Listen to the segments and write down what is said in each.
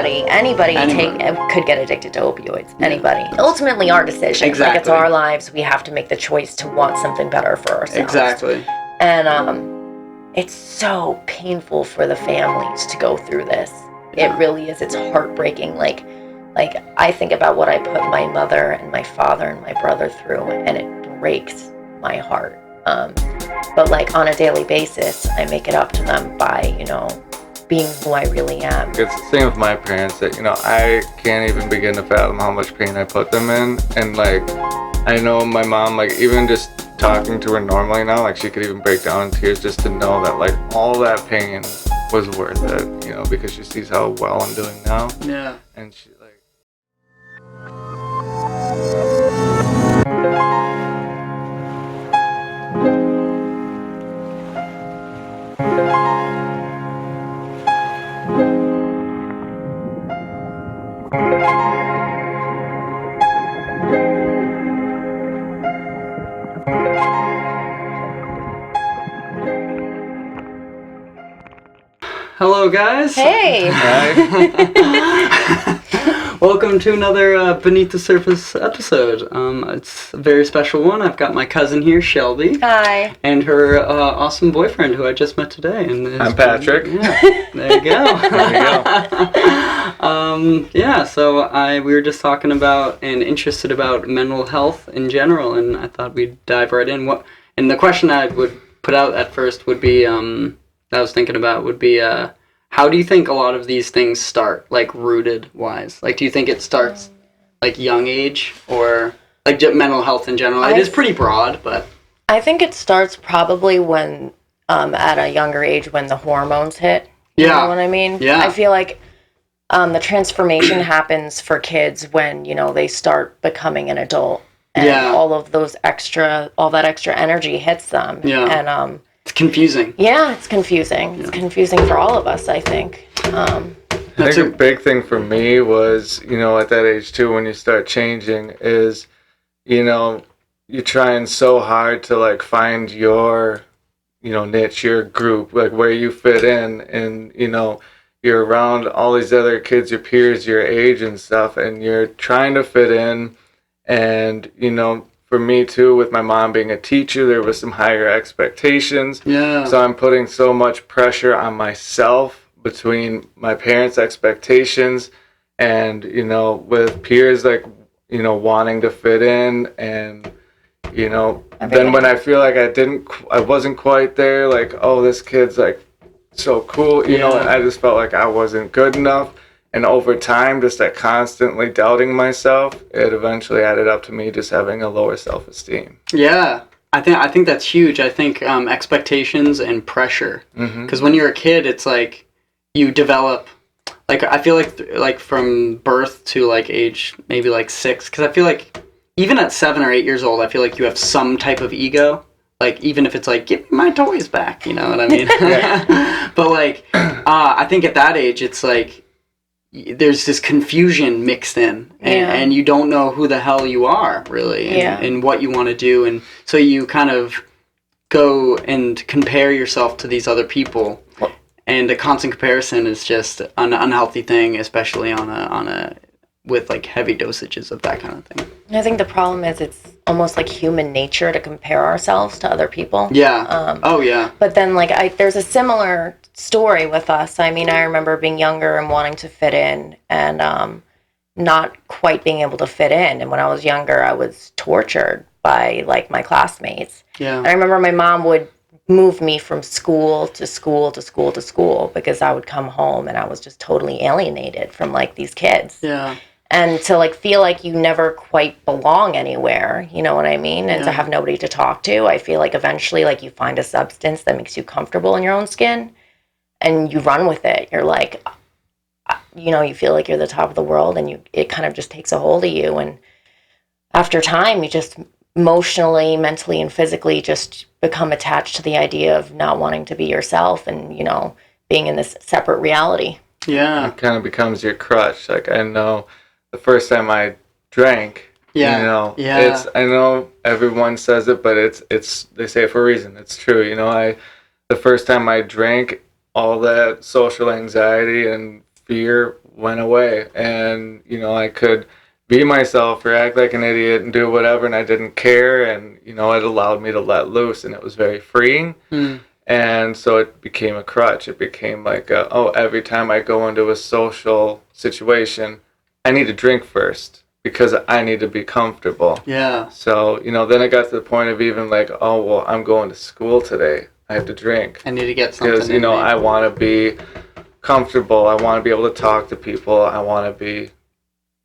Anybody could get addicted to opioids. Anybody. Ultimately, our decision. Exactly. Like, it's our lives. We have to make the choice to want something better for ourselves. Exactly. And it's so painful for the families to go through this. It really is. It's heartbreaking. Like I think about what I put my mother and my father and my brother through, and it breaks my heart. But like on a daily basis, I make it up to them by, being who I really am. It's the same with my parents that, I can't even begin to fathom how much pain I put them in. And like, I know my mom, like even just talking to her normally now, like she could even break down in tears just to know that like all that pain was worth it, because she sees how well I'm doing now. Yeah. And she like... Hello, guys. Hey. Hi. Welcome to another Beneath the Surface episode. It's a very special one. I've got my cousin here, Shelby. Hi. And her awesome boyfriend, who I just met today. And I'm Patrick. Yeah, there you go. There you go. So we were just talking about and interested about mental health in general, and I thought we'd dive right in. And the question I would put out at first would be, that I was thinking about would be, how do you think a lot of these things start, like rooted wise? Like, do you think it starts like young age or like mental health in general? It is pretty broad, but I think it starts probably when at a younger age when the hormones hit. You know what I mean? Yeah. I feel like the transformation happens for kids when, they start becoming an adult. And all that extra energy hits them. Yeah. And it's confusing. Yeah, it's confusing. Yeah. It's confusing for all of us, I think. I think a big thing for me was, at that age too, when you start changing is, you're trying so hard to like find your, niche, your group, like where you fit in, and, you're around all these other kids, your peers, your age and stuff, and you're trying to fit in. And, for me too, with my mom being a teacher, there was some higher expectations. Yeah. So I'm putting so much pressure on myself between my parents' expectations and, with peers, like, wanting to fit in. And, then when I feel like I wasn't quite there, like, oh, this kid's like so cool, and I just felt like I wasn't good enough. And over time, just like constantly doubting myself, it eventually added up to me just having a lower self-esteem. Yeah, I think that's huge. I think expectations and pressure. Because when you're a kid, it's like you develop, like I feel like from birth to like age maybe like 6. Because I feel like even at 7 or 8 years old, I feel like you have some type of ego. Like even if it's like, give me my toys back, you know what I mean? But like, I think at that age, it's like, there's this confusion mixed in and you don't know who the hell you are really and what you want to do, and so you kind of go and compare yourself to these other people, and a constant comparison is just an unhealthy thing, especially on a with like heavy dosages of that kind of thing. I think the problem is it's almost like human nature to compare ourselves to other people. But then like there's a similar story with us. I mean, I remember being younger and wanting to fit in and not quite being able to fit in. And when I was younger, I was tortured by like my classmates. Yeah. And I remember my mom would move me from school to school to school to school because I would come home and I was just totally alienated from like these kids. Yeah. And to like feel like you never quite belong anywhere, you know what I mean? And to have nobody to talk to, I feel like eventually like you find a substance that makes you comfortable in your own skin and you run with it. You're like, you feel like you're the top of the world and it kind of just takes a hold of you. And after time, you just emotionally, mentally, and physically just become attached to the idea of not wanting to be yourself and, being in this separate reality. Yeah. It kind of becomes your crutch. Like I know the first time I drank, I know everyone says it, but it's they say it for a reason. It's true. The first time I drank, all that social anxiety and fear went away, and I could be myself or act like an idiot and do whatever, and I didn't care, and it allowed me to let loose, and it was very freeing. And so it became a crutch. It became like every time I go into a social situation, I need to drink first because I need to be comfortable. Yeah. So then it got to the point of even like, oh well, I'm going to school today, I have to drink. I need to get something because I want to be comfortable. I want to be able to talk to people. I want to be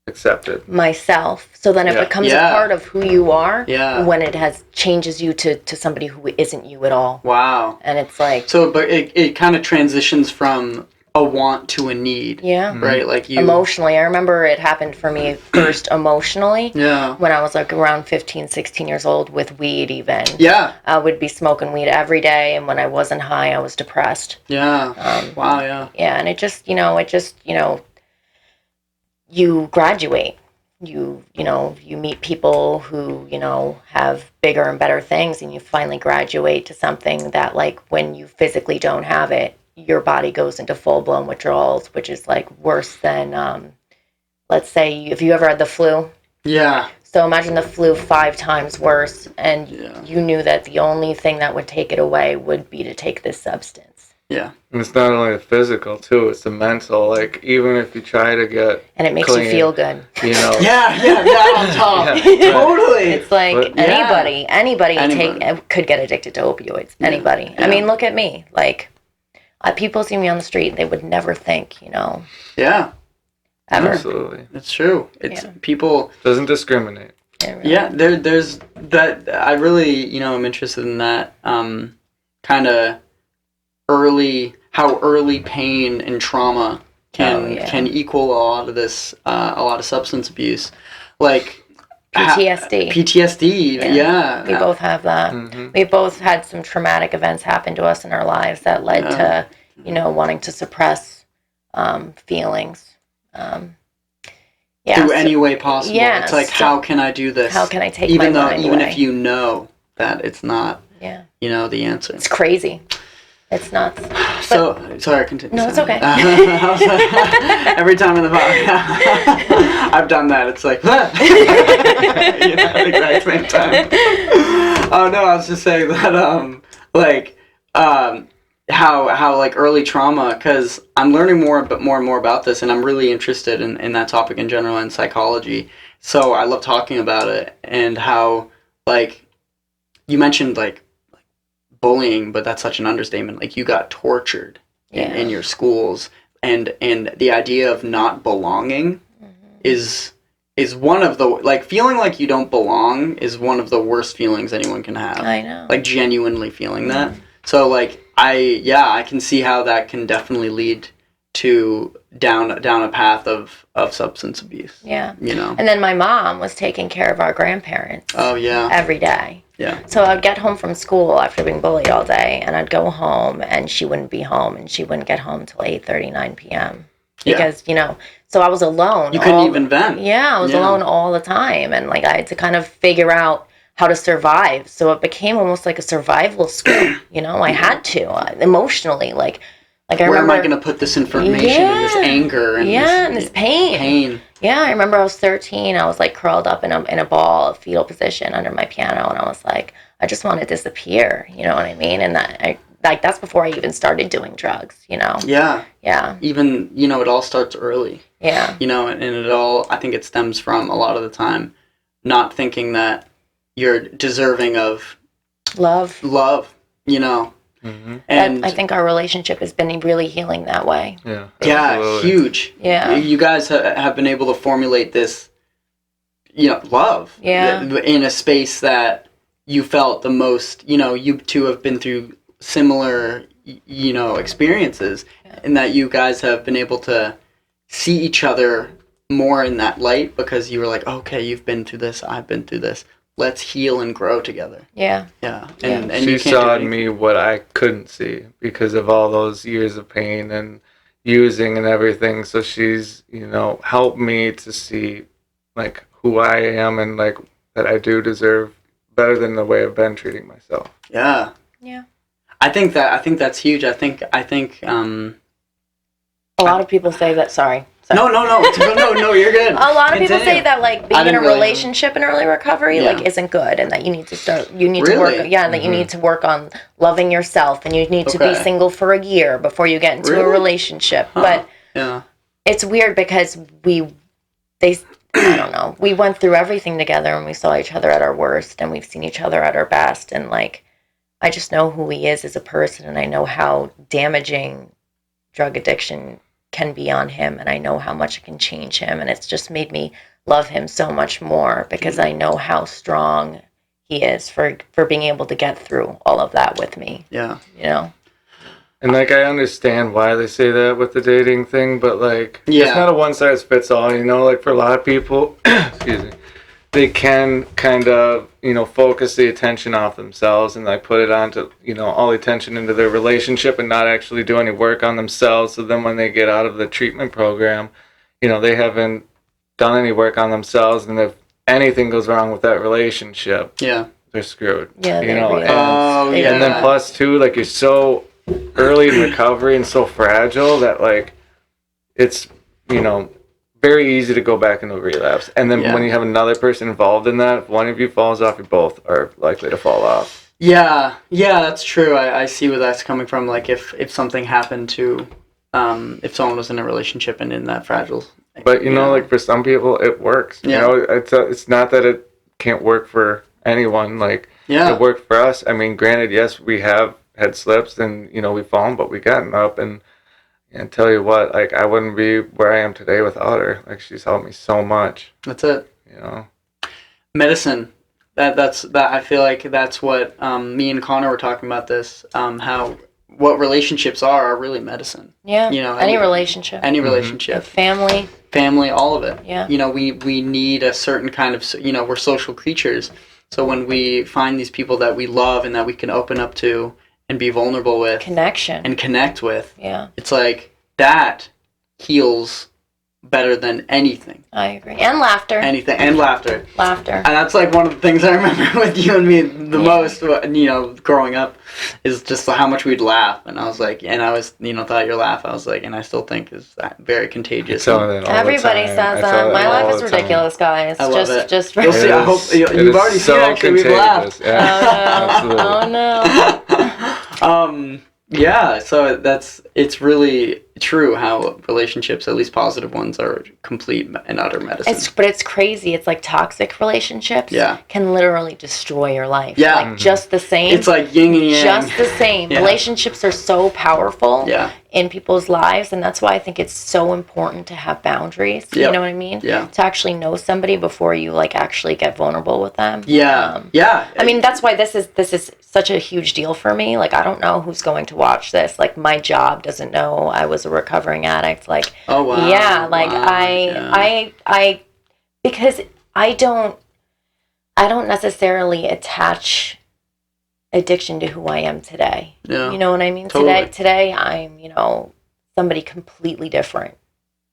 accepted myself. So then it becomes a part of who you are when it changes you to somebody who isn't you at all. Wow. And it's like, so but it kind of transitions from a want to a need. Yeah. Right? Like you emotionally. I remember it happened for me first emotionally. Yeah. When I was like around 15, 16 years old with weed even. Yeah. I would be smoking weed every day, and when I wasn't high, I was depressed. Yeah. Wow, yeah. Yeah, and it just you graduate. You meet people who, have bigger and better things, and you finally graduate to something that, like, when you physically don't have it, your body goes into full-blown withdrawals, which is, like, worse than, let's say, if you ever had the flu. Yeah. So imagine the flu 5 times worse, and you knew that the only thing that would take it away would be to take this substance. Yeah. And it's not only the physical, too. It's the mental. Like, even if you try to get and it makes clean, you feel good. Yeah, on top. Totally. It's like anybody could get addicted to opioids. Yeah. Anybody. Yeah. I mean, look at me. Like, people see me on the street, they would never think, Yeah. Ever. Absolutely. It's true. It's people... Doesn't discriminate. Yeah, there's that... I really, am interested in that kind of... how early pain and trauma can equal a lot of this, a lot of substance abuse, like PTSD. Yeah. We both have that. Mm-hmm. We both had some traumatic events happen to us in our lives that led to, wanting to suppress feelings. Through any way possible. Yeah, it's like, how can I do this? How can I take my mind even away? if you know that it's not, the answer. It's crazy. It's nuts. So, sorry, continue. No, it's okay. Every time in the podcast, I've done that. It's like, at the exact same time. Oh, no, I was just saying that, how like early trauma, because I'm learning more and more about this, and I'm really interested in that topic in general and psychology. So I love talking about it, and how, like, you mentioned, like, bullying, but that's such an understatement. Like, you got tortured in your schools, and the idea of not belonging is one of the, like, feeling like you don't belong is one of the worst feelings anyone can have. I know. Like, genuinely feeling that. So, like, I can see how that can definitely lead to down a path of substance abuse. Yeah. And then my mom was taking care of our grandparents. Oh, yeah. Every day. Yeah. So I'd get home from school after being bullied all day, and I'd go home, and she wouldn't be home, and she wouldn't get home till 8:30, 9 p.m. Because, so I was alone. You couldn't even vent. Yeah, I was alone all the time, and, like, I had to kind of figure out how to survive. So it became almost like a survival skill, I had to, emotionally, like I remember... Where am I going to put this information and this anger and this pain. Yeah, I remember I was 13. I was, like, curled up in a ball, fetal position under my piano, and I was like, I just want to disappear. You know what I mean? And that's before I even started doing drugs. Yeah. Yeah. Even it all starts early. Yeah. And it all, I think it stems from a lot of the time not thinking that you're deserving of love. Mm-hmm. And I think our relationship has been really healing that way. Yeah. Yeah, huge. Yeah. You guys have been able to formulate this, love. Yeah. In a space that you felt the most, you two have been through similar, experiences, and that you guys have been able to see each other more in that light because you were like, okay, you've been through this, I've been through this. Let's heal and grow together. Yeah. Yeah. And she saw in me what I couldn't see because of all those years of pain and using and everything. So she's, helped me to see, like, who I am and, like, that I do deserve better than the way I've been treating myself. Yeah. Yeah. I think that's huge. I think A lot of people say that. Sorry. No, you're good. A lot of people say Continue. that like being in a relationship in early recovery like isn't good, and that you need to to work. Yeah, that you need to work on loving yourself, and you need to be single for a year before you get into a relationship. But it's weird because I don't know. We went through everything together, and we saw each other at our worst, and we've seen each other at our best, and like I just know who he is as a person, and I know how damaging drug addiction can be on him, and I know how much it can change him, and it's just made me love him so much more because I know how strong he is for being able to get through all of that with me. Yeah. You know? And like I understand why they say that with the dating thing, but like it's not a one size fits all, you know, like for a lot of people excuse me, they can kind of, you know, focus the attention off themselves and like put it onto, you know, all the attention into their relationship and not actually do any work on themselves. So then when they get out of the treatment program, you know, they haven't done any work on themselves, and if anything goes wrong with that relationship, they're screwed. Yeah, you know, and then plus too, like you're so early in recovery and so fragile that like it's, you know, very easy to go back into relapse. And then when you have another person involved in that, if one of you falls off, you both are likely to fall off. Yeah, that's true. I see where that's coming from. Like if something happened to, if someone was in a relationship and in that fragile. But, you know, like for some people, it works. You know, it's not that it can't work for anyone. Like, it worked for us. I mean, granted, yes, we have had slips and, you know, we've fallen, but we've gotten up. And tell you what, like, I wouldn't be where I am today without her. Like, she's helped me so much. That's it. You know? Medicine. That's I feel like that's what me and Connor were talking about this. What relationships are really medicine. Yeah. You know, any relationship. Any relationship. Family, all of it. Yeah. You know, we need a certain kind of, you know, we're social creatures. So when we find these people that we love and that we can open up to and be vulnerable with, connection, and connect with, it's like that heals better than anything. I agree. And laughter. Anything. And laughter. And that's like one of the things I remember with you and me the most, you know, growing up, is just how much we'd laugh. And I was like, and I was, you know, thought your laugh, I was like, and I still think is very contagious. Everybody says that. My laugh is ridiculous, guys. I love it. Just You'll see, I hope you've already seen actually we've laughed. Yeah, Oh no. Yeah, so it's really true how relationships, at least positive ones, are complete and utter medicine. But it's crazy. It's like toxic relationships can literally destroy your life. Yeah. Like just the same. It's like yin and yang. Just the same. Relationships are so powerful in people's lives, and that's why I think it's so important to have boundaries. You know what I mean? Yeah. To actually know somebody before you like actually get vulnerable with them. Yeah. I mean, that's why this is such a huge deal for me. Like, I don't know who's going to watch this. Like, my job doesn't know I was a recovering addict. Like, oh wow. Yeah, like I because I don't necessarily attach addiction to who I am today. Yeah. You know what I mean? Totally. Today I'm, you know, somebody completely different.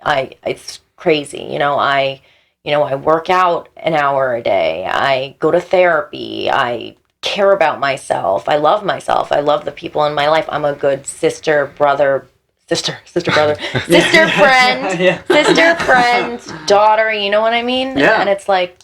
It's crazy. You know, I work out an hour a day. I go to therapy. I care about myself. I love myself. I love the people in my life. I'm a good sister, brother, sister, friend, daughter, you know what I mean? Yeah. And it's like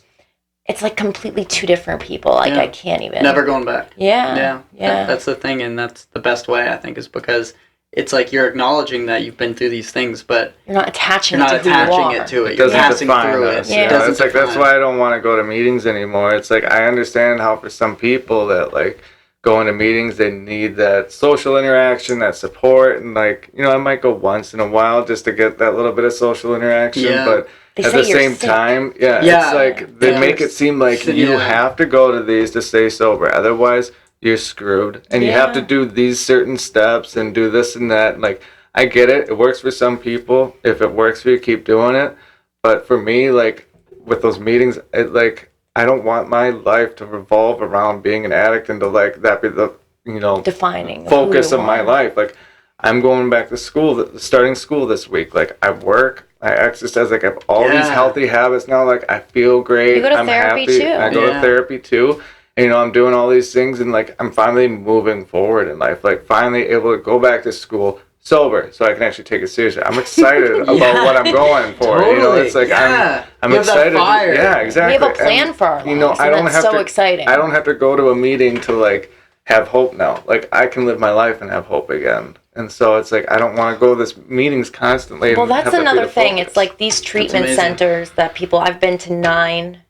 completely two different people. Like, I can't even. Never going back. Yeah. That's the thing, and that's the best way, I think, is because it's like you're acknowledging that you've been through these things, but you're not attaching it to it. It doesn't passing define through us. it. Yeah. It's like, that's why I don't want to go to meetings anymore. It's like, I understand how for some people that like going to meetings, they need that social interaction, that support, and like, you know, I might go once in a while just to get that little bit of social interaction, but at the same time, it's like they make it seem like you have to go to these to stay sober, otherwise you're screwed, and you have to do these certain steps and do this and that. Like, I get it, it works for some people. If it works for you, keep doing it. But for me, like with those meetings, it like, I don't want my life to revolve around being an addict and to like that be the, you know, defining focus of my life. Like, I'm going back to school, starting school this week. Like, I work, I exercise, like I have all these healthy habits now. Like, I feel great. You go to I'm therapy happy. too. I go to therapy too. And, you know, I'm doing all these things, and like I'm finally moving forward in life. Like, finally able to go back to school, sober, so I can actually take it seriously. I'm excited about what I'm going for. Totally. You know, it's like I'm you have excited. That fire. Yeah, exactly. We have a plan for our lives. You know, I don't have so to. Exciting. I don't have to go to a meeting to like have hope now. Like I can live my life and have hope again. And so it's like I don't want to go to this meetings constantly. Well, that's another thing. Focus. It's like these treatment centers that people. I've been to 9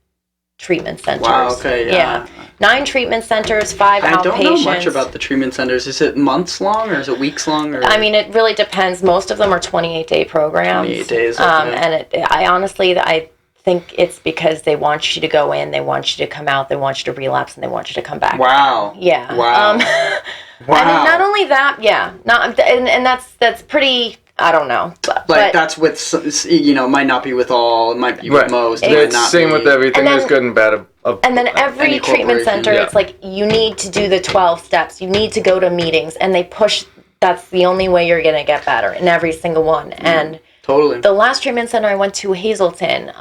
treatment centers. Wow. Okay. Yeah. 9 treatment centers, 5 outpatients. I don't know much about the treatment centers. Is it months long or is it weeks long? Or? I mean, it really depends. Most of them are 28-day programs. 28 days. Okay. And I think it's because they want you to go in, they want you to come out, they want you to relapse, and they want you to come back. Wow. Yeah. Wow. Wow. And not only that, and that's pretty. I don't know. But that's with, might not be with all, it might be with most. It's same with everything. There's good and bad. And then every treatment center, it's like you need to do the 12 steps. You need to go to meetings, and they push. That's the only way you're going to get better in every single one. And totally. The last treatment center I went to, Hazelton,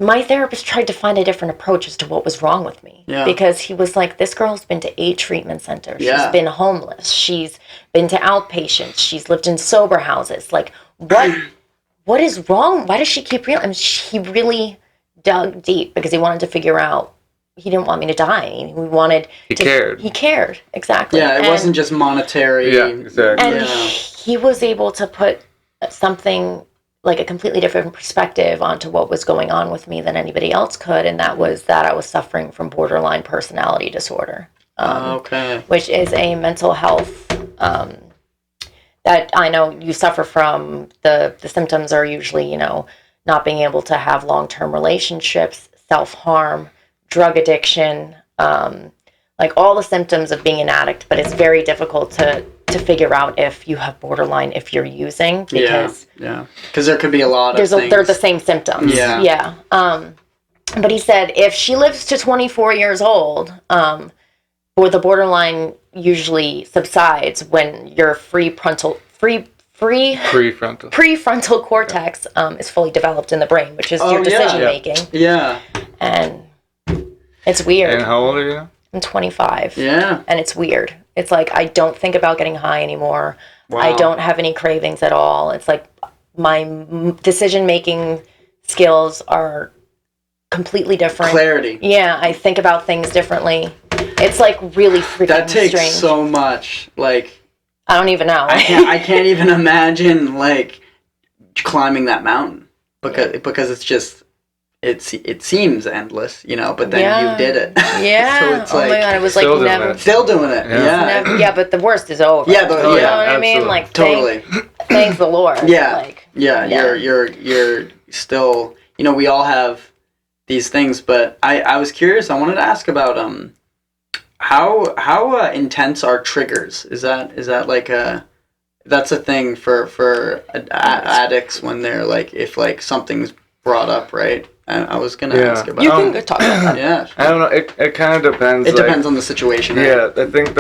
my therapist tried to find a different approach as to what was wrong with me. Yeah. Because he was like, this girl's been to 8 treatment centers. Yeah. She's been homeless. She's been to outpatients. She's lived in sober houses. Like, what is wrong? Why does she keep real? I mean, he really dug deep because he wanted to figure out. He didn't want me to die. He cared. He cared, exactly. Yeah, it wasn't just monetary. Yeah, exactly. And he was able to put something like a completely different perspective onto what was going on with me than anybody else could, and that was that I was suffering from borderline personality disorder, which is a mental health that I know you suffer from. The symptoms are usually, not being able to have long-term relationships, self-harm, drug addiction, like all the symptoms of being an addict, but it's very difficult to figure out if you have borderline, if you're using, because because there could be a lot of things. They're the same symptoms. But he said if she lives to 24 years old, or the borderline usually subsides when your prefrontal cortex is fully developed in the brain, which is your decision making. Yeah. And it's weird. And how old are you? I'm 25. Yeah. And it's weird. It's like I don't think about getting high anymore. Wow. I don't have any cravings at all. It's like my decision-making skills are completely different. Clarity. Yeah, I think about things differently. It's like really freaking That takes strange. so much. Like I don't even know. I can't even imagine like climbing that mountain because it's just it seems endless, but then you did it. Yeah. So it's oh my god, it was like never still doing it. Yeah. But the worst is over. Yeah, you know what I mean? Like totally. Thank the Lord. Yeah. Like, you're still, we all have these things, but I was curious. I wanted to ask about how intense are triggers? Is that like that's a thing for addicts when they're like, if like something's brought up, right? I was gonna ask about. You can talk about that. Yeah. I don't know. It kind of depends. It depends on the situation. Right? Yeah, I think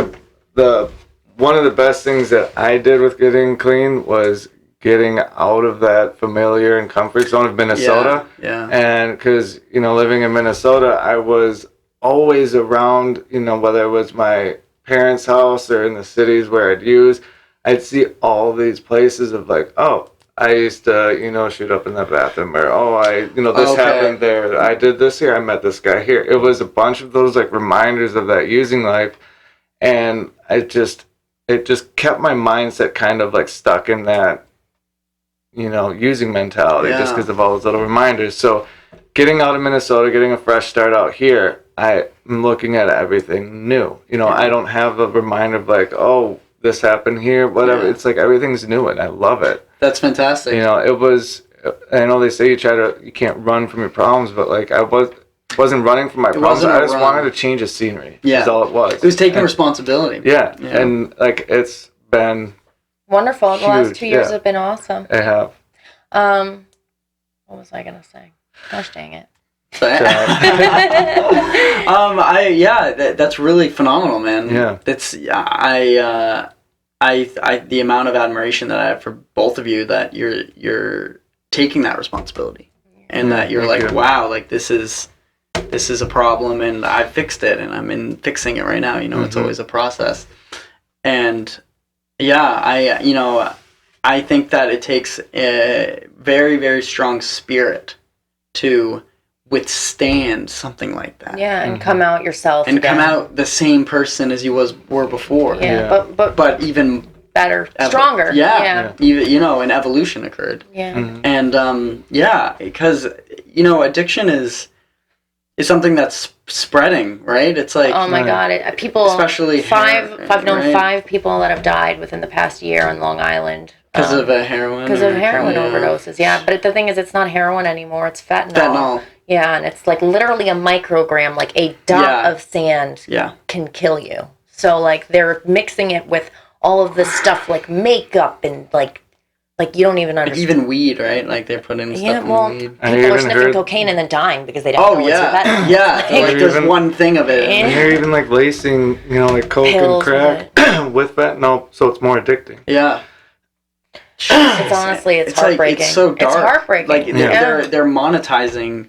the one of the best things that I did with getting clean was getting out of that familiar and comfort zone of Minnesota. Yeah. And because living in Minnesota, I was always around. Whether it was my parents' house or in the cities where I'd see all these places of like, oh, I used to, shoot up in the bathroom, or this happened there. I did this here. I met this guy here. It was a bunch of those like reminders of that using life, and it just kept my mindset kind of like stuck in that, using mentality, just because of all those little reminders. So, getting out of Minnesota, getting a fresh start out here, I'm looking at everything new. I don't have a reminder of like, oh, this happened here, whatever. Yeah. It's like everything's new, and I love it. That's fantastic. It was. I know they say you can't run from your problems, but like I wasn't running from my problems. I just wanted to change the scenery. Yeah, that's all it was. It was taking responsibility. Yeah, and like it's been wonderful. Huge. The last 2 years have been awesome. They have. What was I gonna say? Gosh dang it. That's really phenomenal, man. Yeah. That's I the amount of admiration that I have for both of you, that you're taking that responsibility, and that you're like, wow, like this is a problem, and I fixed it, and I'm fixing it right now. It's always a process, and Yeah, I think that it takes a very, very strong spirit to withstand something like that. Yeah, and come out yourself And again. come out the same person as you were before. Yeah, But even better, stronger. Yeah. Even, an evolution occurred. Yeah. Mm-hmm. And because addiction is something that's spreading, right? It's like, oh my God, people, especially I've known right? 5 people that have died within the past year on Long Island. Because of a heroin. Because of heroin overdoses, yeah. But the thing is, it's not heroin anymore, it's fentanyl. Fentanyl. Yeah, and it's like literally a microgram, like a dot of sand can kill you. So like they're mixing it with all of this stuff like makeup and like you don't even understand. Like even weed, right? Like they're putting stuff in weed. People are sniffing cocaine and then dying because they don't know what's fentanyl. Like there's one thing of it. And they're even like lacing, like coke pills and crack with fentanyl, so it's more addicting. Yeah. It's honestly, it's heartbreaking. It's so dark. It's heartbreaking. Like they're monetizing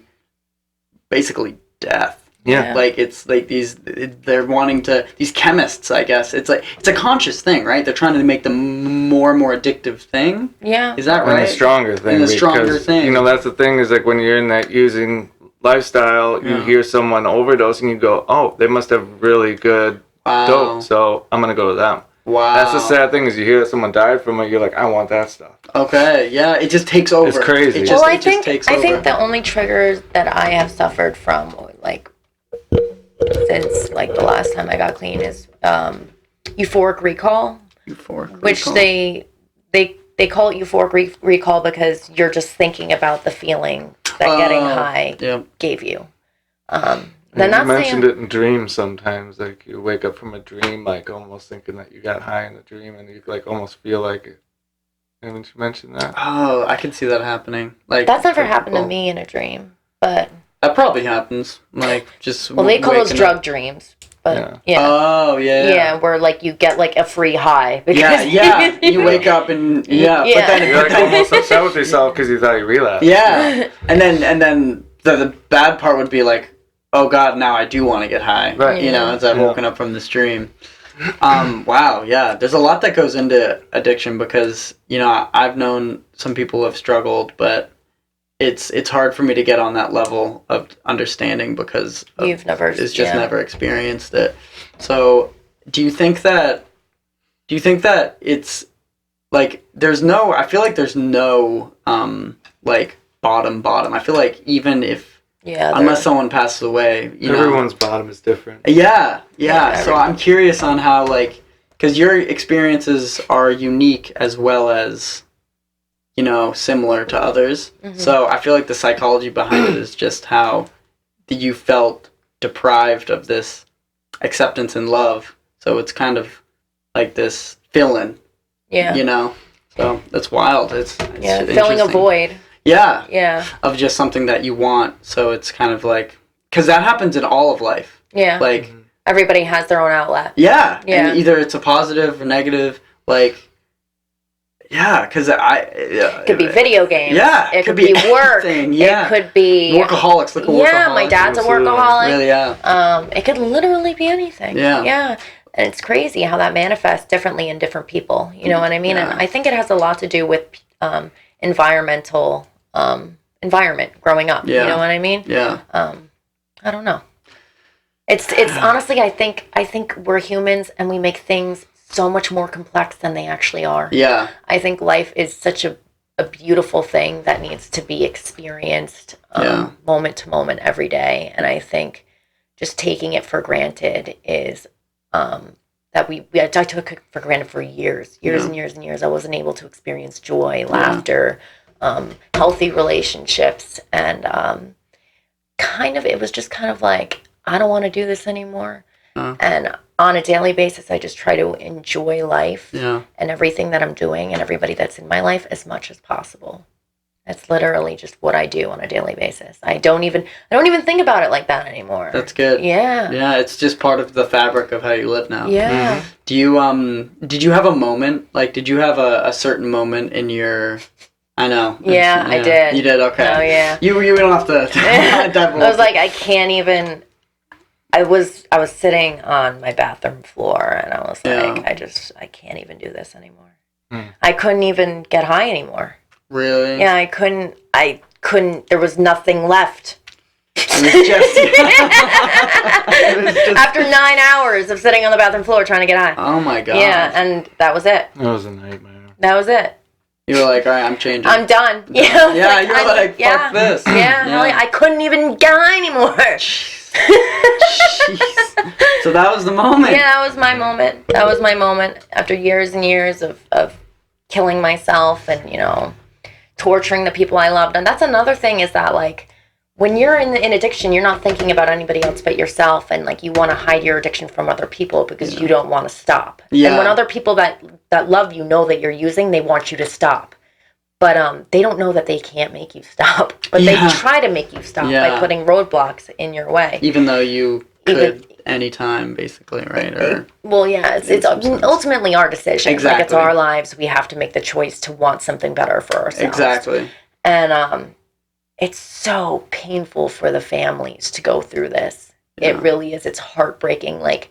basically death. Yeah. Like it's like they're wanting to, these chemists, I guess. It's like, it's a conscious thing, right? They're trying to make the more and more addictive thing. Yeah. Is that right? And the stronger thing. And the stronger thing. That's the thing is like when you're in that using lifestyle, you hear someone overdosing, you go, oh, they must have really good dope, so I'm going to go to them. Wow. That's the sad thing is you hear that someone died from it, you're like, I want that stuff. Okay, yeah, it just takes over. It's crazy. I think the only triggers that I have suffered from, like, since like the last time I got clean is euphoric recall. Which they call it euphoric recall because you're just thinking about the feeling that getting high gave you. You mentioned it in dreams sometimes, like you wake up from a dream, like almost thinking that you got high in a dream, and you like almost feel like it. Haven't you mentioned that? Oh, I can see that happening. Like that's never happened to me in a dream, but that probably happens. Like just well, they call those drug dreams, but Oh yeah. Where like you get like a free high. Because you wake up and but then you're like almost upset with yourself because you thought you relapsed. Yeah, and then the bad part would be like, oh God, now I do want to get high. Right. As I've woken up from this dream. Wow, yeah. There's a lot that goes into addiction because, I've known some people who have struggled, but it's hard for me to get on that level of understanding because you've never never experienced it. So do you think that it's like I feel like there's no like bottom. I feel like even if unless someone passes away, everyone's bottom is different. Yeah. So I'm curious on how, like, because your experiences are unique as well as, similar to others. Mm-hmm. So I feel like the psychology behind it is just how you felt deprived of this acceptance and love. So it's kind of like this fill-in. Yeah. So that's wild. It's filling a void. Yeah. Of just something that you want. So it's kind of like, because that happens in all of life. Yeah. Like, everybody has their own outlet. Yeah. And either it's a positive or negative. Like, because it could be video games. Yeah. It could be work. Yeah. It could be workaholics. Like my dad's a workaholic. Really, yeah. It could literally be anything. Yeah. And it's crazy how that manifests differently in different people. You know what I mean? Yeah. And I think it has a lot to do with environment growing up. Yeah. You know what I mean? Yeah. I don't know. It's honestly, I think we're humans and we make things so much more complex than they actually are. Yeah. I think life is such a beautiful thing that needs to be experienced moment to moment every day. And I think just taking it for granted is that I took it for granted for years and years and years. I wasn't able to experience joy, laughter, healthy relationships, and it was just kind of like, I don't want to do this anymore. And on a daily basis, I just try to enjoy life and everything that I'm doing and everybody that's in my life as much as possible. That's literally just what I do on a daily basis. I don't even think about it like that anymore. That's good. Yeah. Yeah, it's just part of the fabric of how you live now. Yeah. Do you did you have a moment? Like, did you have a certain moment in your? I know. Yeah, I did. You did. Okay. Oh yeah. You don't have to. I was like, I can't even. I was sitting on my bathroom floor, and I was like, I can't even do this anymore. I couldn't even get high anymore. Really? Yeah, I couldn't. There was nothing left. It was just... After 9 hours of sitting on the bathroom floor trying to get high. Oh my god. Yeah, and that was it. That was a nightmare. That was it. You were like, all right, I'm changing. I'm done. Yeah, yeah, you're like, fuck this. Yeah. I couldn't even get high anymore. Jeez. So that was the moment. Yeah, that was my moment. After years and years of killing myself and, torturing the people I loved. And that's another thing is that, like, when you're in addiction, you're not thinking about anybody else but yourself, and like you want to hide your addiction from other people because you don't want to stop. Yeah. And when other people that love you know that you're using, they want you to stop. But they don't know that they can't make you stop. But they try to make you stop by putting roadblocks in your way. Even though you could anytime, basically, right? It's ultimately our decision. Exactly. Like, it's our lives. We have to make the choice to want something better for ourselves. Exactly. And it's so painful for the families to go through this. Yeah. It really is. It's heartbreaking. Like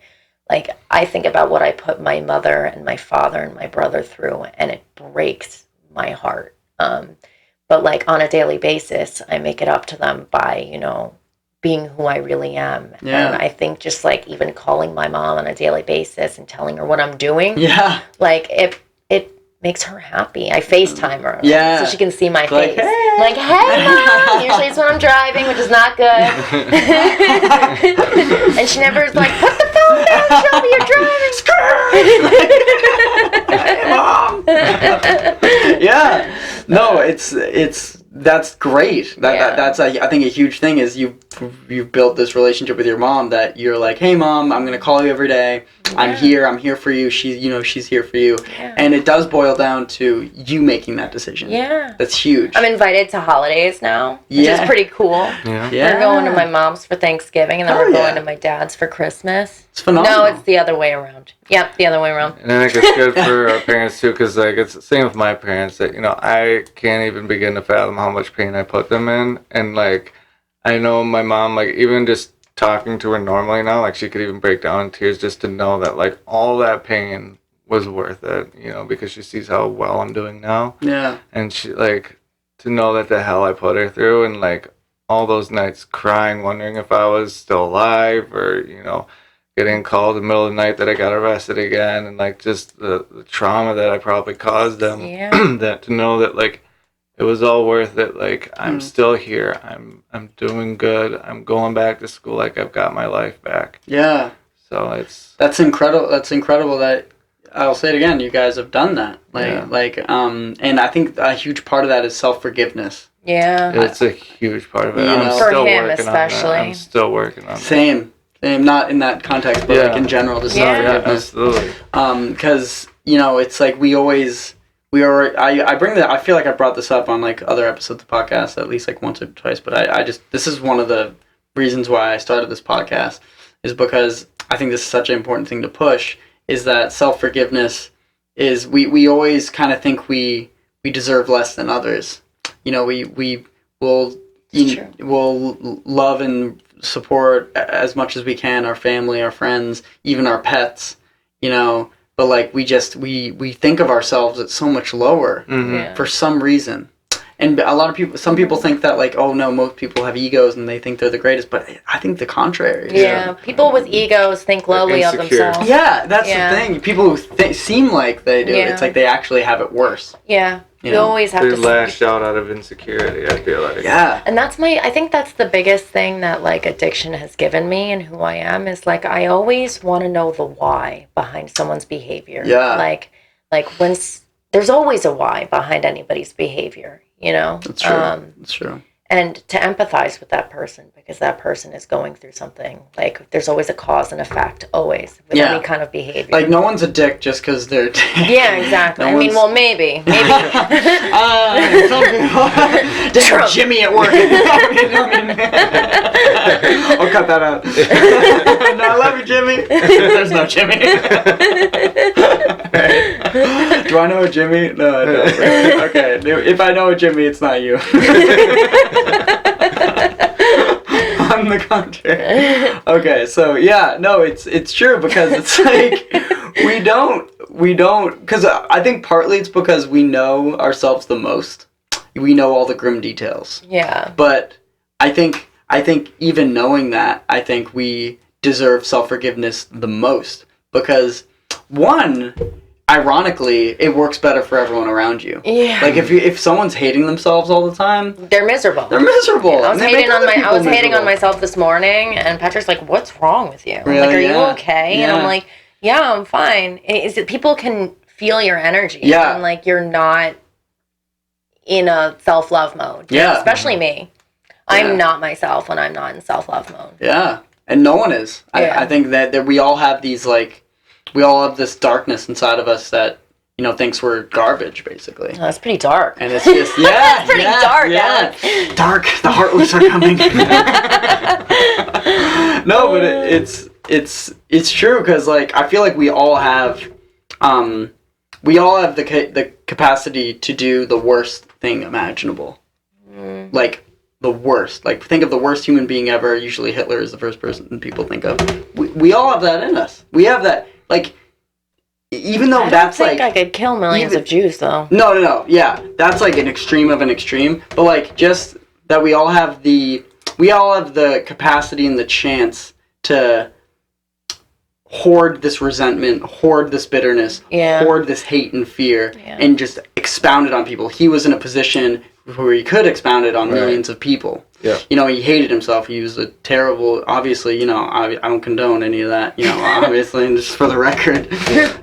I think about what I put my mother and my father and my brother through, and it breaks my heart. But like on a daily basis, I make it up to them by, being who I really am. Yeah. And I think just like even calling my mom on a daily basis and telling her what I'm doing. Yeah. Like it makes her happy. I FaceTime her. Yeah. So she can see my face. Hey. Like, hey, Mom! Usually it's when I'm driving, which is not good. And she never is like, put the phone down, Shelby, you're driving. Hey, Mom! Yeah. No, that's great. That's I think a huge thing is you've built this relationship with your mom that you're like, hey Mom, I'm gonna call you every day. Yeah. I'm here for you. She's here for you. Yeah. And it does boil down to you making that decision. Yeah. That's huge. I'm invited to holidays now, which is pretty cool. Yeah. We're going to my mom's for Thanksgiving, and then we're going to my dad's for Christmas. It's phenomenal. No, it's the other way around. Yep, the other way around. And I think it's good for our parents too, because like it's the same with my parents that I can't even begin to fathom how much pain I put them in, and like I know my mom, like even just talking to her normally now, like she could even break down in tears just to know that like all that pain was worth it, because she sees how well I'm doing now. Yeah. And she like to know that the hell I put her through, and like all those nights crying, wondering if I was still alive, or getting called in the middle of the night that I got arrested again, and like just the trauma that I probably caused them. Yeah. That to know that like it was all worth it. Like I'm still here. I'm doing good. I'm going back to school. Like I've got my life back. Yeah. So that's incredible. That's incredible that I'll say it again. You guys have done that. And I think a huge part of that is self-forgiveness. Yeah. It's a huge part of it. I'm still working especially. I'm still working on that. Same. Not in that context, but like in general, just self-forgiveness. Absolutely. Because it's like I bring that. I feel like I brought this up on like other episodes of the podcast at least like once or twice. But I just this is one of the reasons why I started this podcast is because I think this is such an important thing to push. Is that self-forgiveness is we always kind of think we deserve less than others. We will love and support as much as we can our family, our friends, even our pets. But like we think of ourselves at so much lower for some reason. And some people think that like, oh no, most people have egos and they think they're the greatest, but I think the contrary. Yeah, people with egos think lowly of themselves. Yeah, that's the thing. People who seem like they do, it's like they actually have it worse. Yeah. You always have to lash out of insecurity, I feel like. Yeah. And I think that's the biggest thing that like addiction has given me and who I am is like I always want to know the why behind someone's behavior. Yeah. Like when there's always a why behind anybody's behavior, That's true. That's true. And to empathize with that person because that person is going through something. Like, there's always a cause and effect, always, with any kind of behavior. Like, no one's a dick just because they're a dick. Yeah, exactly. Maybe. Some people. Damn, Jimmy at work. I'll cut that out. No, I love you, Jimmy. There's no Jimmy. Do I know a Jimmy? No, I don't. Okay, if I know a Jimmy, it's not you. I'm the contrary. Okay, so yeah, no, it's true because it's like we don't, because I think partly it's because we know ourselves the most. We know all the grim details. Yeah. But I think even knowing that, I think we deserve self-forgiveness the most because one, ironically, it works better for everyone around you. Yeah. Like if someone's hating themselves all the time, they're miserable. They're miserable. Yeah, I was hating on miserable. myself this morning, and Patrick's like, "What's wrong with you?" I'm Really? like, "Are you Yeah. okay?" Yeah. And I'm like, "Yeah, I'm fine." Is it people can feel your energy? Yeah. And like you're not in a self-love mode. Yeah. Especially me. Yeah. I'm not myself when I'm not in self-love mode. Yeah. And no one is. Yeah. I think that we all have these we all have this darkness inside of us that thinks we're garbage, basically. Oh, that's pretty dark. And it's just That's pretty dark, yeah. Alex. Dark. The heartless are coming. No, but it's true because I feel like we all have the capacity to do the worst thing imaginable. Like the worst. Like think of the worst human being ever. Usually Hitler is the first person people think of. We all have that in us. We have that even though that's I think I could kill millions of Jews though. No. Yeah, that's an extreme of an extreme. But just that we all have the capacity and the chance to hoard this resentment, hoard this bitterness, hoard this hate and fear, and just expound it on people. He was in a position where he could expound it on millions of people. Yeah. He hated himself. He was a terrible, obviously, I don't condone any of that, obviously, and just for the record.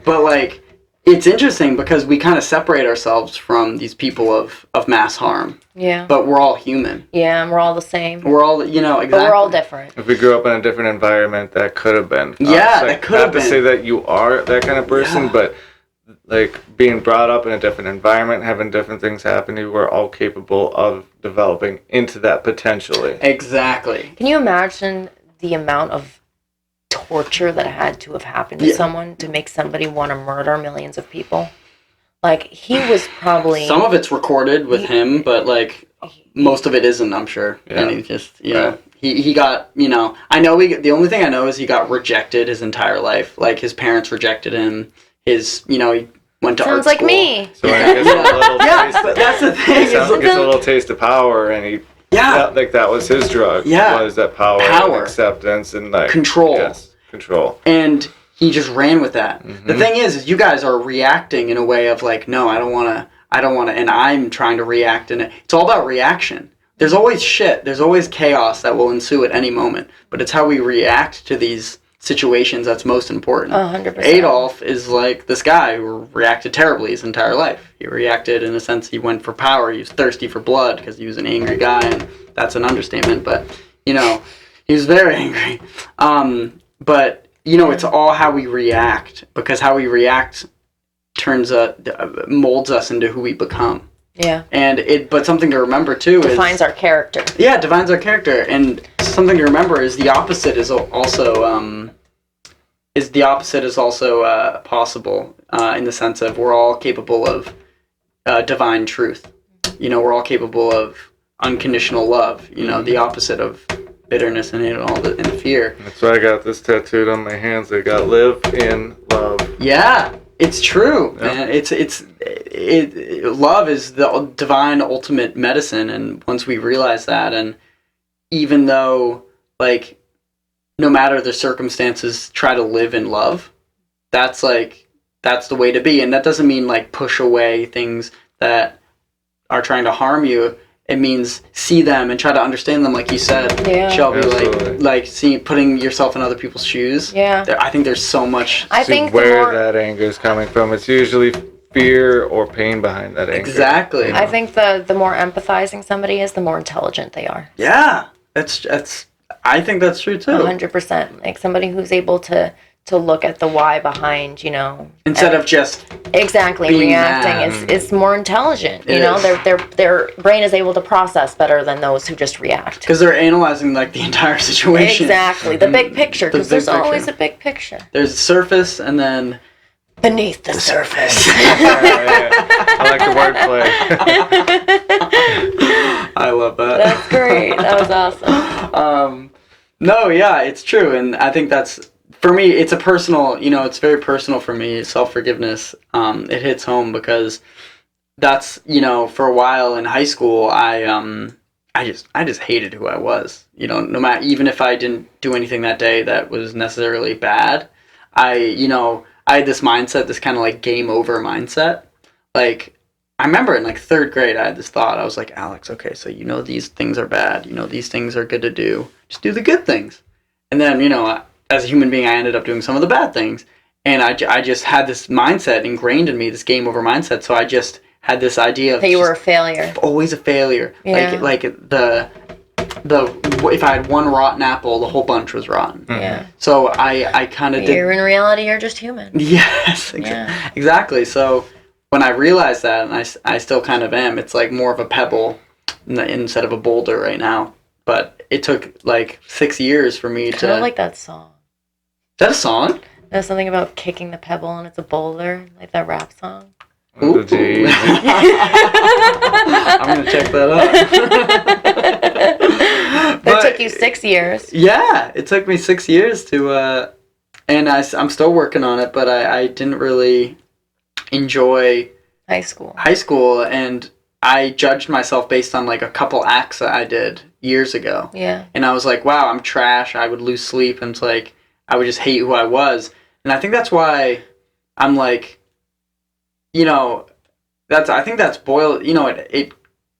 But, it's interesting because we kind of separate ourselves from these people of mass harm. Yeah. But we're all human. Yeah, and we're all the same. We're all, exactly. But we're all different. If we grew up in a different environment, that could have been. Yeah, that could have been. Not to say that you are that kind of person, but being brought up in a different environment, having different things happen to you, we're all capable of developing into that potentially. Exactly. Can you imagine the amount of torture that had to have happened to someone to make somebody want to murder millions of people? He was probably... Some of it's recorded with him, but, most of it isn't, I'm sure. Yeah. And he just, he got, I know the only thing I know is he got rejected his entire life. His parents rejected him. He went to art school. Sounds like me. So when he gets a little taste, but that's the thing. he gets a little taste of power, and he that was his drug. Yeah. Was that power and acceptance and control. Yes, control. And he just ran with that. Mm-hmm. The thing is you guys are reacting in a way of no, I don't want to, and I'm trying to react in it. It's all about reaction. There's always shit. There's always chaos that will ensue at any moment. But it's how we react to these situations that's most important. 100%. Adolf is this guy who reacted terribly his entire life. He reacted in a sense, he went for power. He was thirsty for blood because he was an angry guy, and that's an understatement. But he was very angry. But it's all how we react, because how we react molds us into who we become. Yeah. But something to remember too defines our character. Yeah, defines our character. And something to remember is the opposite is also possible in the sense of we're all capable of divine truth. We're all capable of unconditional love. The opposite of bitterness and and fear. That's why I got this tattooed on my hands. I got live in love. Yeah. It's true, man. Love is the divine ultimate medicine, and once we realize that, and even though, no matter the circumstances, try to live in love, that's the way to be, and that doesn't mean, push away things that are trying to harm you. It means see them and try to understand them, like you said, Shelby. Absolutely. Putting yourself in other people's shoes. Yeah. I think there's so much. I think where that anger is coming from. It's usually fear or pain behind that anger. Exactly. I think the more empathizing somebody is, the more intelligent they are. Yeah, that's. I think that's true too. 100%. Somebody who's able to look at the why behind, instead of just exactly reacting is more intelligent. Their brain is able to process better than those who just react, because they're analyzing the entire situation. Exactly, the big picture, because there's always a big picture. There's the surface and then beneath the surface. I like the wordplay. I love that. That's great. That was awesome. No, yeah, it's true, and I think that's for me. It's a personal, it's very personal for me. Self-forgiveness, it hits home because that's for a while in high school, I just hated who I was. No matter, even if I didn't do anything that day that was necessarily bad, I had this mindset, this kind of like game over mindset. Like, I remember in like third grade, I had this thought. I was like, Alex, okay, so these things are bad. These things are good to do. Just do the good things. And then, as a human being, I ended up doing some of the bad things. And I just had this mindset ingrained in me, this game over mindset. So I just had this idea of that you were a failure. Always a failure. Yeah. Like the if I had one rotten apple, the whole bunch was rotten. Yeah. So I kind of did. In reality, you're just human. Yes. Exactly. So when I realized that, and I still kind of am, it's like more of a pebble instead of a boulder right now. But it took like 6 years for me to. Kind of like that song. Is that a song? There's something about kicking the pebble and it's a boulder, like that rap song. Ooh. I'm gonna check that out. It took you 6 years. Yeah, it took me 6 years to, and I'm still working on it, but I didn't really enjoy high school, and I judged myself based on like a couple acts that I did years ago. Yeah. And I was like, wow, I'm trash. I would lose sleep, and it's like I would just hate who I was, and I think that's why I'm like, I think that's boiled, it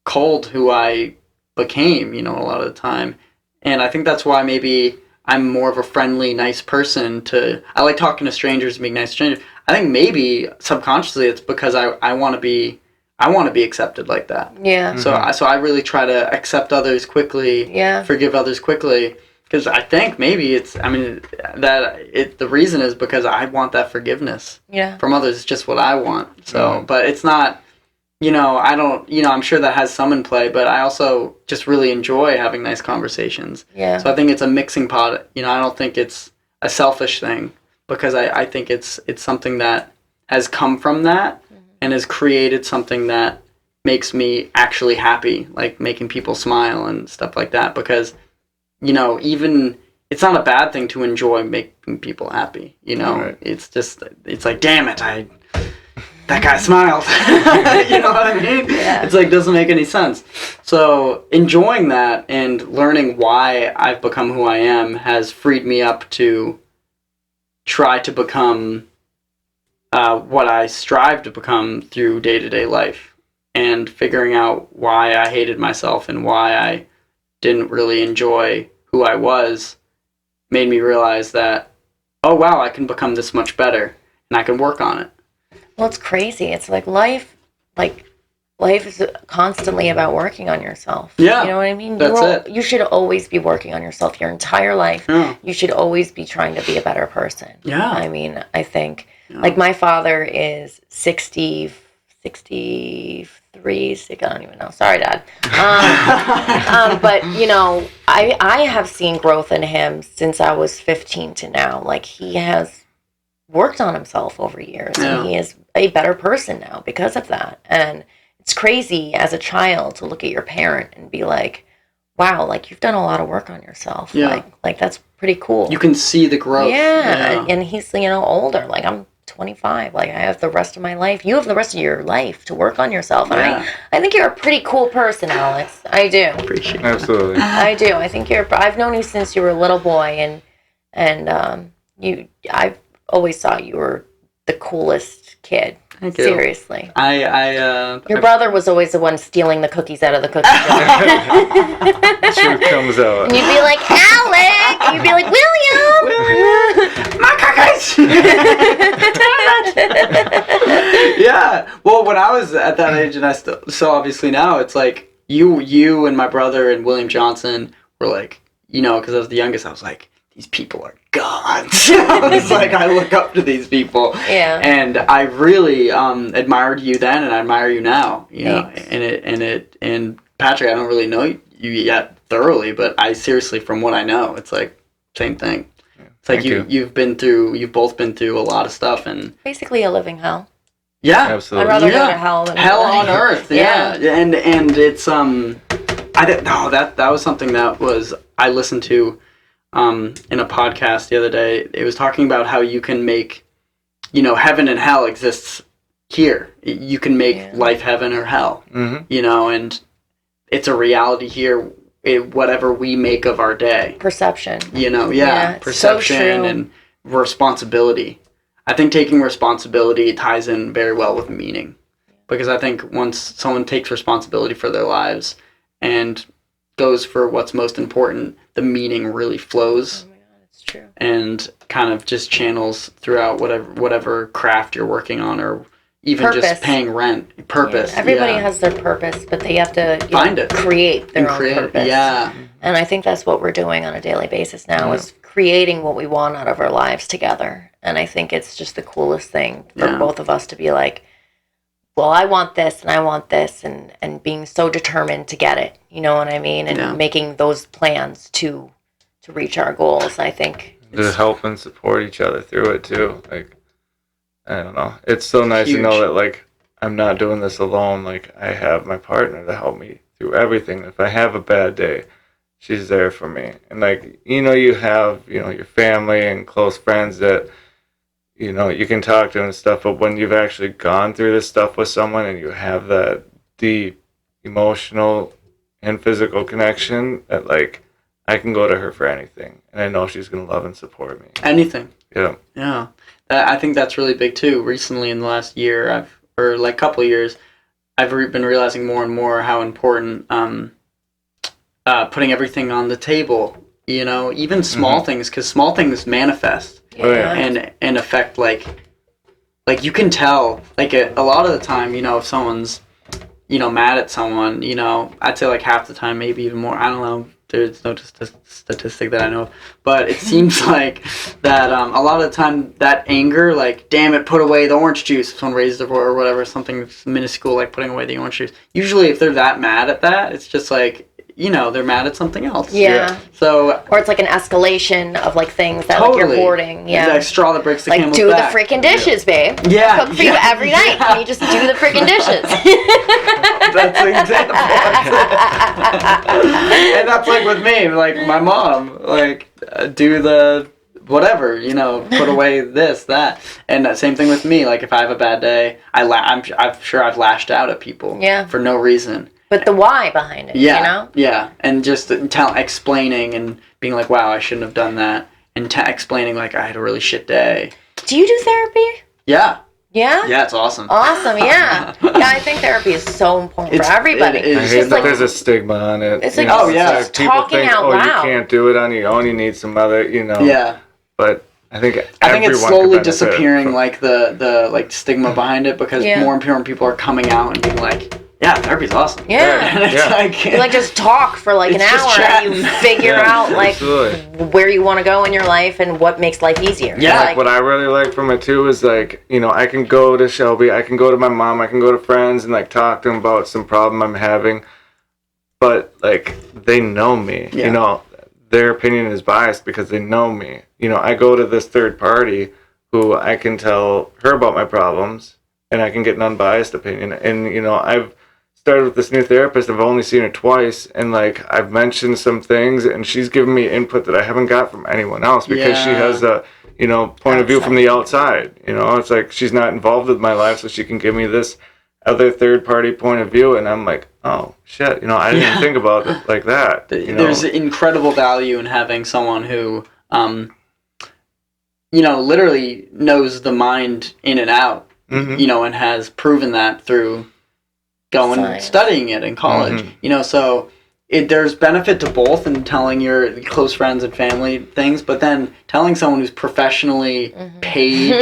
culled who I became, a lot of the time. And I think that's why maybe I'm more of a friendly, nice person I like talking to strangers and being nice to strangers. I think maybe subconsciously it's because I want to be accepted like that. Yeah. Mm-hmm. So I really try to accept others quickly, forgive others quickly. Because I think maybe the reason is because I want that forgiveness from others. It's just what I want. So, but it's not, I don't, I'm sure that has some in play, but I also just really enjoy having nice conversations. Yeah. So I think it's a mixing pot. I don't think it's a selfish thing because I think it's something that has come from that and has created something that makes me actually happy, like making people smile and stuff like that. Because even it's not a bad thing to enjoy making people happy. Right. It's like, damn it, that guy smiled. You know what I mean? Yeah. It's like, doesn't make any sense. So enjoying that and learning why I've become who I am has freed me up to try to become what I strive to become through day-to-day life, and figuring out why I hated myself and why I didn't really enjoy who I was made me realize that, oh wow, I can become this much better and I can work on it. Well, it's crazy. It's like life is constantly about working on yourself. Yeah. You know what I mean? That's it. You should always be working on yourself your entire life. Yeah. You should always be trying to be a better person. Yeah. I mean, I think like my father is 63, I don't even know. Sorry, Dad. But, I have seen growth in him since I was 15 to now. Like, he has worked on himself over years, and he is a better person now because of that. And it's crazy as a child to look at your parent and be like, wow, like, you've done a lot of work on yourself. Yeah. Like that's pretty cool. You can see the growth. Yeah. And he's, older. Like, I'm 25. Like, I have the rest of my life. You have the rest of your life to work on yourself. And I think you're a pretty cool person, Alex. I do. Appreciate that. Absolutely. I do. I think I've known you since you were a little boy, and I've always thought you were the coolest kid. Thank you. Seriously. Your brother was always the one stealing the cookies out of the cookie jar. Truth comes out. And you'd be like, Alec! And you'd be like, William! My cookies! Yeah. Well, when I was at that age, and I so obviously now, it's like, you and my brother and William Johnson were like, because I was the youngest, I was like, these people are gods. It's like, I look up to these people. Yeah. And I really admired you then, and I admire you now. And Patrick, I don't really know you yet thoroughly, but I seriously, from what I know, it's like same thing. It's like you've both been through a lot of stuff, and basically a living hell. Yeah, absolutely. I'd rather go to hell than hell on earth. Yeah. And it's that was something that I listened to. in a podcast the other day. It was talking about how you can make, heaven and hell exists here. You can make life heaven or hell, and it's a reality here. Whatever we make of our day. Perception. Perception so and responsibility. I think taking responsibility ties in very well with meaning. Because I think once someone takes responsibility for their lives and goes for what's most important, the meaning really flows. Oh my God, it's true. And kind of just channels throughout whatever craft you're working on, or even just paying rent. Purpose. Yeah. Everybody has their purpose, but they have to find it, create their own purpose. Yeah. And I think that's what we're doing on a daily basis now, is creating what we want out of our lives together. And I think it's just the coolest thing for both of us to be like, well, I want this and I want this, and being so determined to get it. You know what I mean? And making those plans to reach our goals, I think. To help and support each other through it too. Like, I don't know. It's so nice to know that, like, I'm not doing this alone. Like, I have my partner to help me through everything. If I have a bad day, she's there for me. And, like, you have, your family and close friends that, you can talk to and stuff. But when you've actually gone through this stuff with someone and you have that deep emotional and physical connection, that, like, I can go to her for anything. And I know she's going to love and support me. Anything. Yeah. Yeah. I think that's really big too. Recently, in the last year, couple of years, I've been realizing more and more how important putting everything on the table. Even small things, because small things manifest and affect like you can tell. Like a lot of the time, if someone's mad at someone, I'd say like half the time, maybe even more. I don't know. There's no statistic that I know of, but it seems like that a lot of the time that anger, like, damn it, put away the orange juice, if someone raises their voice or whatever, something minuscule like putting away the orange juice. Usually if they're that mad at that, it's just like, they're mad at something else. Yeah. So, or it's like an escalation of like things that like you're hoarding. Yeah. Like straw that breaks the like camel's do back. the freaking dishes, babe. Yeah. Cook for you every night. Can you just do the freaking dishes? That's the example. And that's like with me, like my mom, like do the whatever, put away this, that. And that same thing with me. Like if I have a bad day, I'm sure I've lashed out at people for no reason. But the why behind it, Yeah, and just explaining and being like, wow, I shouldn't have done that. And explaining like I had a really shit day. Do you do therapy? Yeah. Yeah? Yeah, it's awesome. Awesome, yeah. Yeah, I think therapy is so important for everybody. I hate that there's a stigma on it. It's like, just talking think, out loud. You can't do it on your own, you need some other, Yeah. But I think it's slowly disappearing, like the like stigma behind it, because more and more people are coming out and being like, yeah, therapy's awesome. Yeah. And it's you like just talk for like an hour and you figure out like where you want to go in your life and what makes life easier. Yeah. Like, what I really like from it too is like, I can go to Shelby, I can go to my mom, I can go to friends and like talk to them about some problem I'm having. But like they know me. Their opinion is biased because they know me. I go to this third party who I can tell her about my problems and I can get an unbiased opinion. And I've started with this new therapist. I've only seen her twice, and like I've mentioned some things and she's given me input that I haven't got from anyone else because she has a point of view from the outside. It's like she's not involved with my life, so she can give me this other third party point of view, and I'm like, oh shit, I didn't even think about it like that. There's incredible value in having someone who literally knows the mind in and out, and has proven that through studying it in college. So there's benefit to both in telling your close friends and family things, but then telling someone who's professionally paid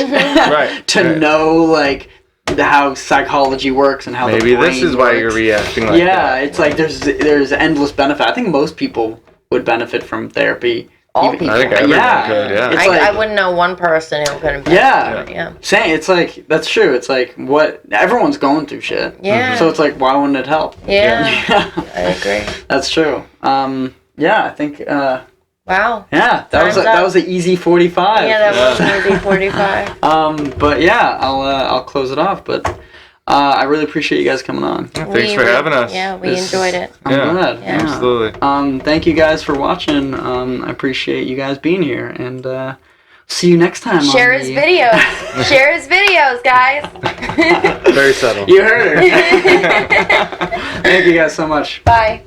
to know like how psychology works and how the brain this is works. Why you're reacting like that. It's like there's endless benefit. I think most people would benefit from therapy. All people. I think everyone could, I wouldn't know one person who couldn't benefit from it. Saying it's like, that's true. It's like everyone's going through shit. Yeah. So it's like, why wouldn't it help? Yeah. I agree. That's true. I think wow. Yeah, that was an easy 45. Yeah, that was an easy 45. But yeah, I'll close it off. But I really appreciate you guys coming on. Yeah, thanks for having us. Yeah, we enjoyed it. I'm glad. Yeah. Absolutely. Thank you guys for watching. I appreciate you guys being here, and see you next time. Share his videos. Share his videos, guys. Very subtle. You heard her. Thank you guys so much. Bye.